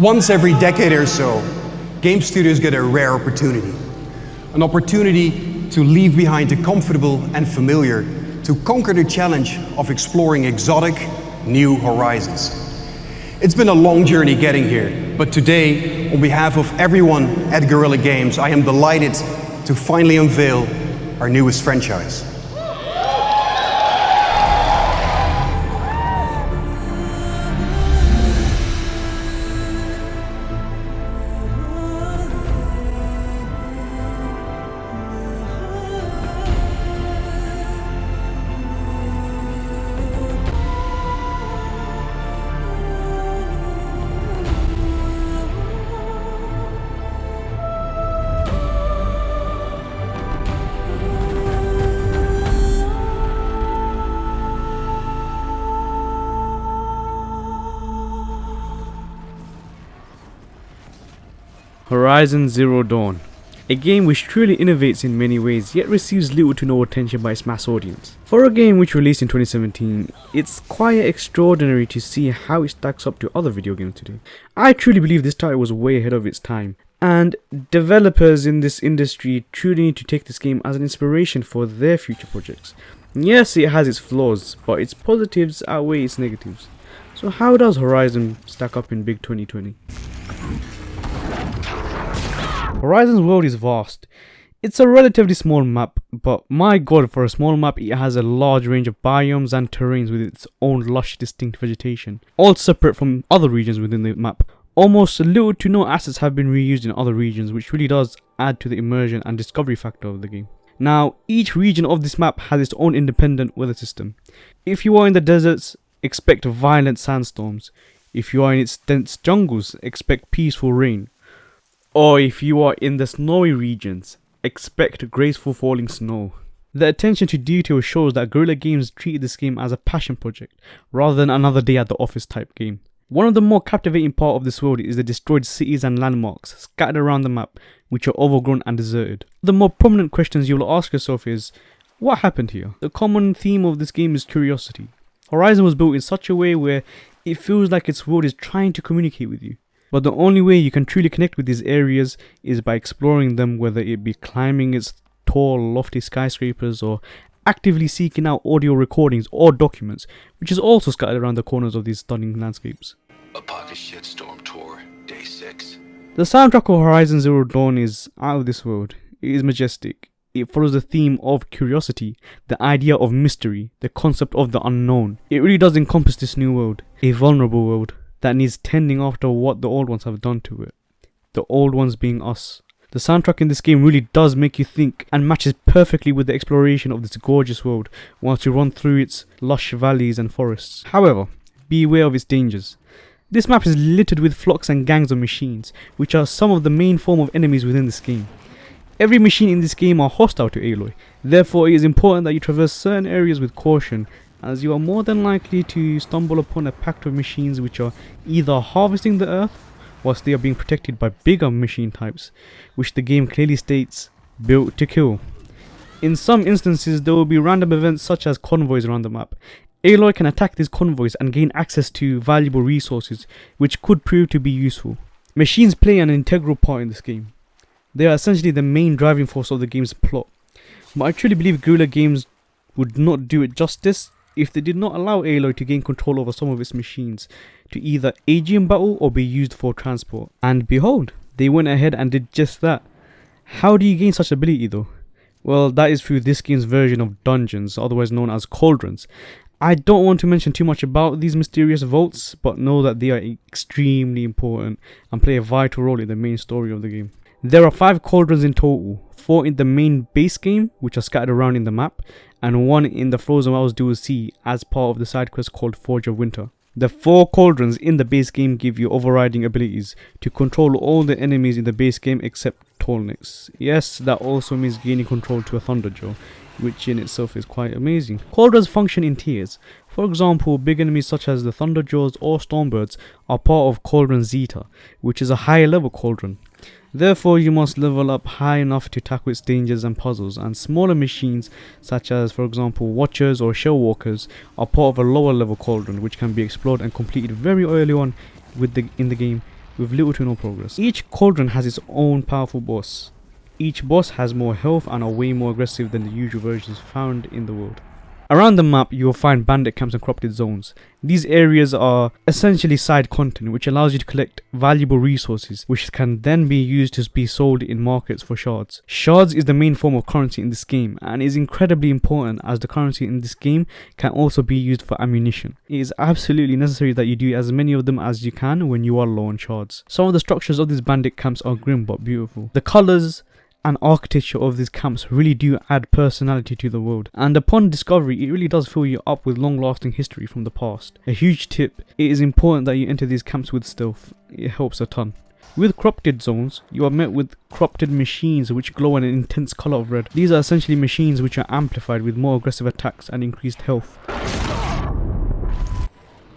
Once every decade or so, game studios get a rare opportunity. An opportunity to leave behind the comfortable and familiar, to conquer the challenge of exploring exotic, new horizons. It's been a long journey getting here, but today, on behalf of everyone at Guerrilla Games, I am delighted to finally unveil our newest franchise. Horizon Zero Dawn, a game which truly innovates in many ways yet receives little to no attention by its mass audience. For a game which released in 2017, it's quite extraordinary to see how it stacks up to other video games today. I truly believe this title was way ahead of its time, and developers in this industry truly need to take this game as an inspiration for their future projects. Yes, it has its flaws, but its positives outweigh its negatives. So how does Horizon stack up in big 2020? Horizon's world is vast. It's a relatively small map, but my god, for a small map it has a large range of biomes and terrains with its own lush, distinct vegetation, all separate from other regions within the map. Almost little to no assets have been reused in other regions, which really does add to the immersion and discovery factor of the game. Now, each region of this map has its own independent weather system. If you are in the deserts, expect violent sandstorms. If you are in its dense jungles, expect peaceful rain. Or if you are in the snowy regions, expect graceful falling snow. The attention to detail shows that Guerrilla Games treated this game as a passion project, rather than another day at the office type game. One of the more captivating parts of this world is the destroyed cities and landmarks scattered around the map, which are overgrown and deserted. The more prominent questions you will ask yourself is, what happened here? The common theme of this game is curiosity. Horizon was built in such a way where it feels like its world is trying to communicate with you. But the only way you can truly connect with these areas is by exploring them, whether it be climbing its tall, lofty skyscrapers or actively seeking out audio recordings or documents, which is also scattered around the corners of these stunning landscapes. A pocket shitstorm tour, day 6. The soundtrack of Horizon Zero Dawn is out of this world. It is majestic. It follows the theme of curiosity, the idea of mystery, the concept of the unknown. It really does encompass this new world, a vulnerable world that needs tending after what the old ones have done to it. The old ones being us. The soundtrack in this game really does make you think and matches perfectly with the exploration of this gorgeous world once you run through its lush valleys and forests. However, be aware of its dangers. This map is littered with flocks and gangs of machines, which are some of the main form of enemies within this game. Every machine in this game are hostile to Aloy, therefore it is important that you traverse certain areas with caution, as you are more than likely to stumble upon a pack of machines which are either harvesting the earth whilst they are being protected by bigger machine types, which the game clearly states, built to kill. In some instances there will be random events such as convoys around the map. Aloy can attack these convoys and gain access to valuable resources which could prove to be useful. Machines play an integral part in this game. They are essentially the main driving force of the game's plot, but I truly believe Guerrilla Games would not do it justice if they did not allow Aloy to gain control over some of its machines to either aid you in battle or be used for transport. And behold, they went ahead and did just that. How do you gain such ability though? Well, that is through this game's version of dungeons, otherwise known as cauldrons. I don't want to mention too much about these mysterious vaults, but know that they are extremely important and play a vital role in the main story of the game. There are 5 cauldrons in total, 4 in the main base game, which are scattered around in the map, and 1 in the Frozen Wilds DLC as part of the side quest called Forge of Winter. The 4 cauldrons in the base game give you overriding abilities to control all the enemies in the base game except Tallnecks. Yes, that also means gaining control to a Thunderjaw, which in itself is quite amazing. Cauldrons function in tiers. For example, big enemies such as the Thunderjaws or Stormbirds are part of Cauldron Zeta, which is a higher level cauldron. Therefore, you must level up high enough to tackle its dangers and puzzles, and smaller machines such as, for example, Watchers or Shellwalkers are part of a lower level cauldron which can be explored and completed very early on in the game with little to no progress. Each cauldron has its own powerful boss. Each boss has more health and are way more aggressive than the usual versions found in the world. Around the map, you will find bandit camps and corrupted zones. These areas are essentially side content, which allows you to collect valuable resources, which can then be used to be sold in markets for shards. Shards is the main form of currency in this game, and is incredibly important as the currency in this game can also be used for ammunition. It is absolutely necessary that you do as many of them as you can when you are low on shards. Some of the structures of these bandit camps are grim but beautiful. The colours and architecture of these camps really do add personality to the world, and upon discovery it really does fill you up with long lasting history from the past. A huge tip: it is important that you enter these camps with stealth. It helps a ton. With corrupted zones, you are met with corrupted machines which glow in an intense colour of red. These are essentially machines which are amplified with more aggressive attacks and increased health.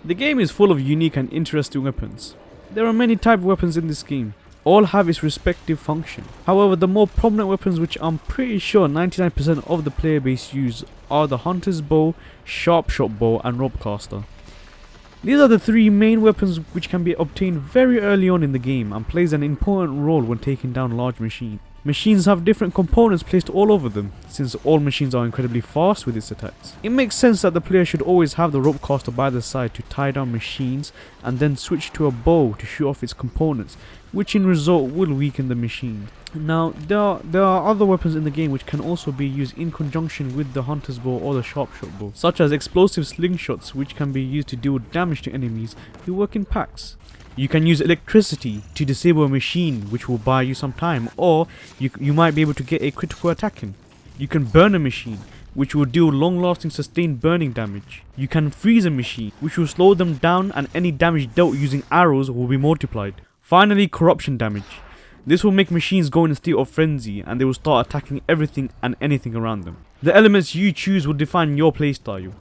The game is full of unique and interesting weapons. There are many types of weapons in this game. All have its respective function. However, the more prominent weapons, which I'm pretty sure 99% of the player base use, are the hunter's bow, sharp shot bow and ropecaster. These are the three main weapons which can be obtained very early on in the game and plays an important role when taking down large machines. Machines have different components placed all over them, since all machines are incredibly fast with its attacks. It makes sense that the player should always have the ropecaster by the side to tie down machines and then switch to a bow to shoot off its components, which in result will weaken the machine. Now, there are other weapons in the game which can also be used in conjunction with the hunter's bow or the sharp shot bow, such as explosive slingshots which can be used to deal damage to enemies who work in packs. You can use electricity to disable a machine, which will buy you some time, or you might be able to get a critical attack in. You can burn a machine, which will deal long-lasting sustained burning damage. You can freeze a machine, which will slow them down and any damage dealt using arrows will be multiplied. Finally, corruption damage. This will make machines go in a state of frenzy and they will start attacking everything and anything around them. The elements you choose will define your playstyle.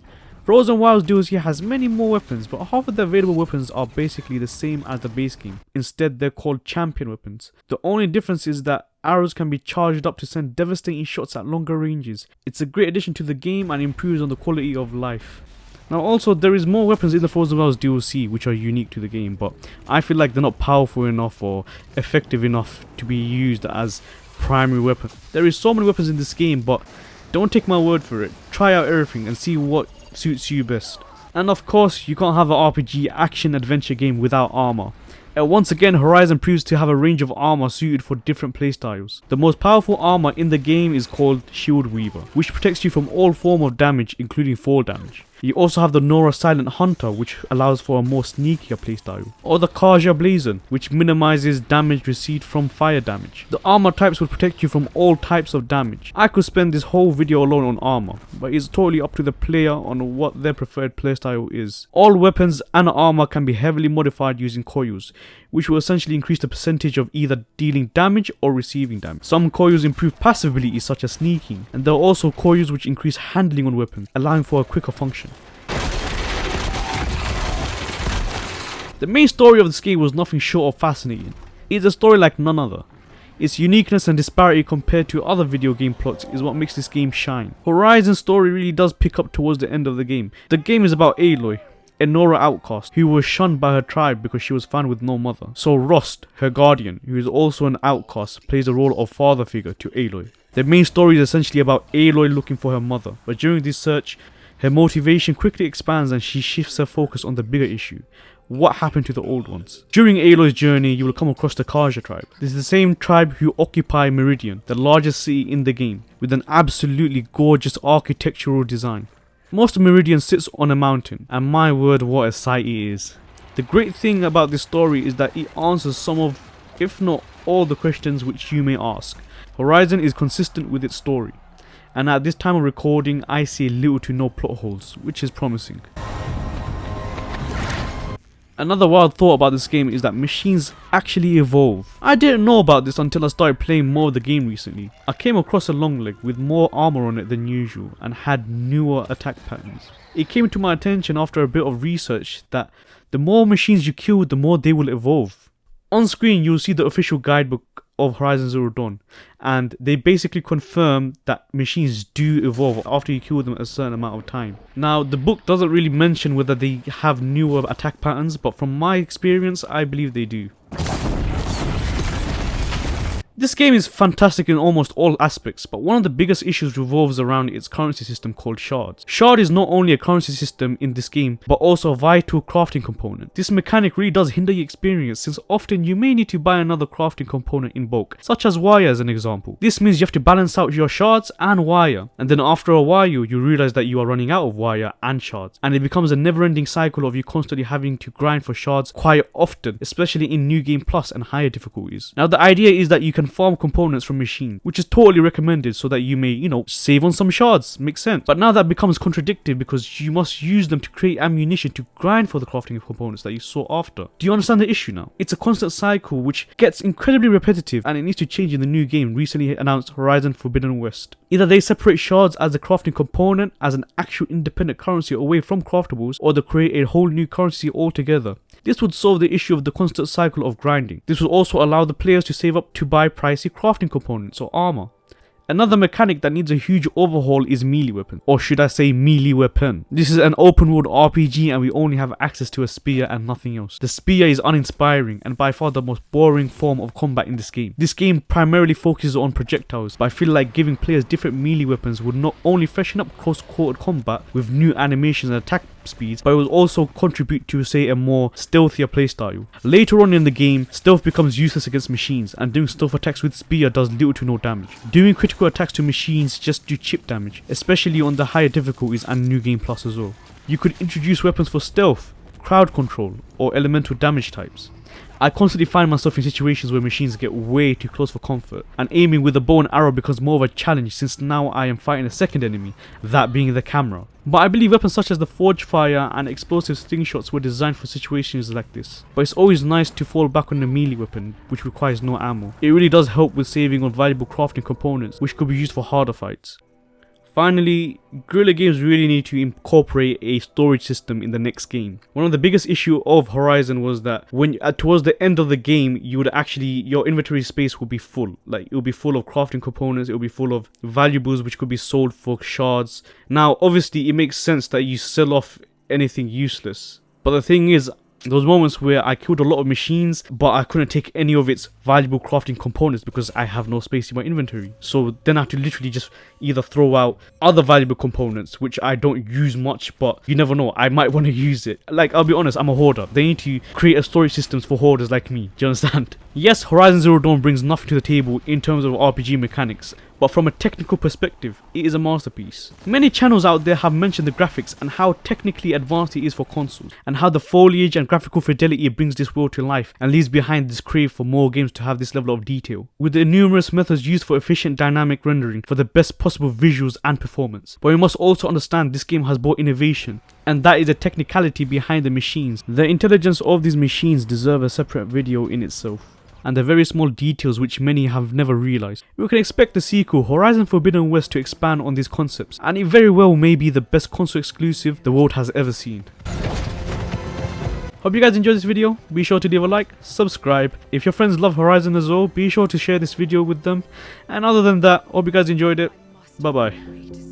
Frozen Wilds DLC has many more weapons, but half of the available weapons are basically the same as the base game. Instead, they're called champion weapons. The only difference is that arrows can be charged up to send devastating shots at longer ranges. It's a great addition to the game and improves on the quality of life. Now also, there is more weapons in the Frozen Wilds DLC which are unique to the game, but I feel like they're not powerful enough or effective enough to be used as primary weapons. There is so many weapons in this game, but don't take my word for it. Try out everything and see what suits you best. And of course, you can't have an RPG action adventure game without armor. Once again, Horizon proves to have a range of armor suited for different playstyles. The most powerful armor in the game is called Shield Weaver, which protects you from all form of damage, including fall damage. You also have the Nora Silent Hunter, which allows for a more sneakier playstyle, or the Kaja Blazon, which minimizes damage received from fire damage. The armor types will protect you from all types of damage. I could spend this whole video alone on armor, but it's totally up to the player on what their preferred playstyle is. All weapons and armor can be heavily modified using coils, which will essentially increase the percentage of either dealing damage or receiving damage. Some coils improve passive abilities such as sneaking, and there are also coils which increase handling on weapons, allowing for a quicker function. The main story of this game was nothing short of fascinating. It's a story like none other. Its uniqueness and disparity compared to other video game plots is what makes this game shine. Horizon's story really does pick up towards the end of the game. The game is about Aloy, a Nora outcast who was shunned by her tribe because she was found with no mother. So Rost, her guardian, who is also an outcast, plays the role of father figure to Aloy. The main story is essentially about Aloy looking for her mother, but during this search, her motivation quickly expands and she shifts her focus on the bigger issue: what happened to the old ones. During Aloy's journey, you will come across the Kaja tribe. This is the same tribe who occupy Meridian, the largest city in the game, with an absolutely gorgeous architectural design. Most of Meridian sits on a mountain, and my word, what a sight it is. The great thing about this story is that it answers some of, if not all, the questions which you may ask. Horizon is consistent with its story, and at this time of recording, I see little to no plot holes, which is promising. Another wild thought about this game is that machines actually evolve. I didn't know about this until I started playing more of the game recently. I came across a Longleg with more armor on it than usual and had newer attack patterns. It came to my attention after a bit of research that the more machines you kill, the more they will evolve. On screen you'll see the official guidebook of Horizon Zero Dawn, and they basically confirm that machines do evolve after you kill them a certain amount of time. Now, the book doesn't really mention whether they have newer attack patterns, but from my experience, I believe they do. This game is fantastic in almost all aspects, but one of the biggest issues revolves around its currency system called Shards. Shard is not only a currency system in this game, but also a vital crafting component. This mechanic really does hinder your experience, since often you may need to buy another crafting component in bulk, such as wire as an example. This means you have to balance out your shards and wire, and then after a while you realize that you are running out of wire and shards, and it becomes a never-ending cycle of you constantly having to grind for shards quite often, especially in New Game Plus and higher difficulties. Now the idea is that you can farm components from machines, which is totally recommended so that you may, save on some shards. Makes sense. But now that becomes contradicted because you must use them to create ammunition to grind for the crafting of components that you sought after. Do you understand the issue now? It's a constant cycle which gets incredibly repetitive, and it needs to change in the new game recently announced Horizon Forbidden West. Either they separate shards as a crafting component as an actual independent currency away from craftables, or they create a whole new currency altogether. This would solve the issue of the constant cycle of grinding. This would also allow the players to save up to buy pricey crafting components or armor. Another mechanic that needs a huge overhaul is melee weapon, or should I say melee weapon. This is an open world RPG and we only have access to a spear and nothing else. The spear is uninspiring and by far the most boring form of combat in this game. This game primarily focuses on projectiles, but I feel like giving players different melee weapons would not only freshen up close-quarter combat with new animations and attack speeds, but it will also contribute to, say, a more stealthier playstyle. Later on in the game, stealth becomes useless against machines, and doing stealth attacks with spear does little to no damage. Doing critical attacks to machines just do chip damage, especially on the higher difficulties and New Game Plus as well. You could introduce weapons for stealth, crowd control, or elemental damage types. I constantly find myself in situations where machines get way too close for comfort, and aiming with a bow and arrow becomes more of a challenge since now I am fighting a second enemy, that being the camera. But I believe weapons such as the Forge Fire and explosive slingshots were designed for situations like this. But it's always nice to fall back on a melee weapon, which requires no ammo. It really does help with saving on valuable crafting components, which could be used for harder fights. Finally, Guerrilla Games really need to incorporate a storage system in the next game. One of the biggest issue of Horizon was that when towards the end of the game, you would actually, your inventory space would be full. Like, it would be full of crafting components, it would be full of valuables which could be sold for shards. Now, obviously, it makes sense that you sell off anything useless. But the thing is, those moments where I killed a lot of machines, but I couldn't take any of its valuable crafting components because I have no space in my inventory. So then I have to literally just either throw out other valuable components, which I don't use much, but you never know, I might want to use it. Like, I'll be honest, I'm a hoarder. They need to create a storage systems for hoarders like me. Do you understand? Yes, Horizon Zero Dawn brings nothing to the table in terms of RPG mechanics, but from a technical perspective, it is a masterpiece. Many channels out there have mentioned the graphics and how technically advanced it is for consoles, and how the foliage and graphical fidelity brings this world to life and leaves behind this crave for more games to have this level of detail, with the numerous methods used for efficient dynamic rendering for the best possible visuals and performance. But we must also understand this game has brought innovation, and that is the technicality behind the machines. The intelligence of these machines deserve a separate video in itself, and the very small details which many have never realized. We can expect the sequel, Horizon Forbidden West, to expand on these concepts, and it very well may be the best console exclusive the world has ever seen. Hope you guys enjoyed this video. Be sure to leave a like, subscribe. If your friends love Horizon as well, be sure to share this video with them. And other than that, hope you guys enjoyed it. Bye bye.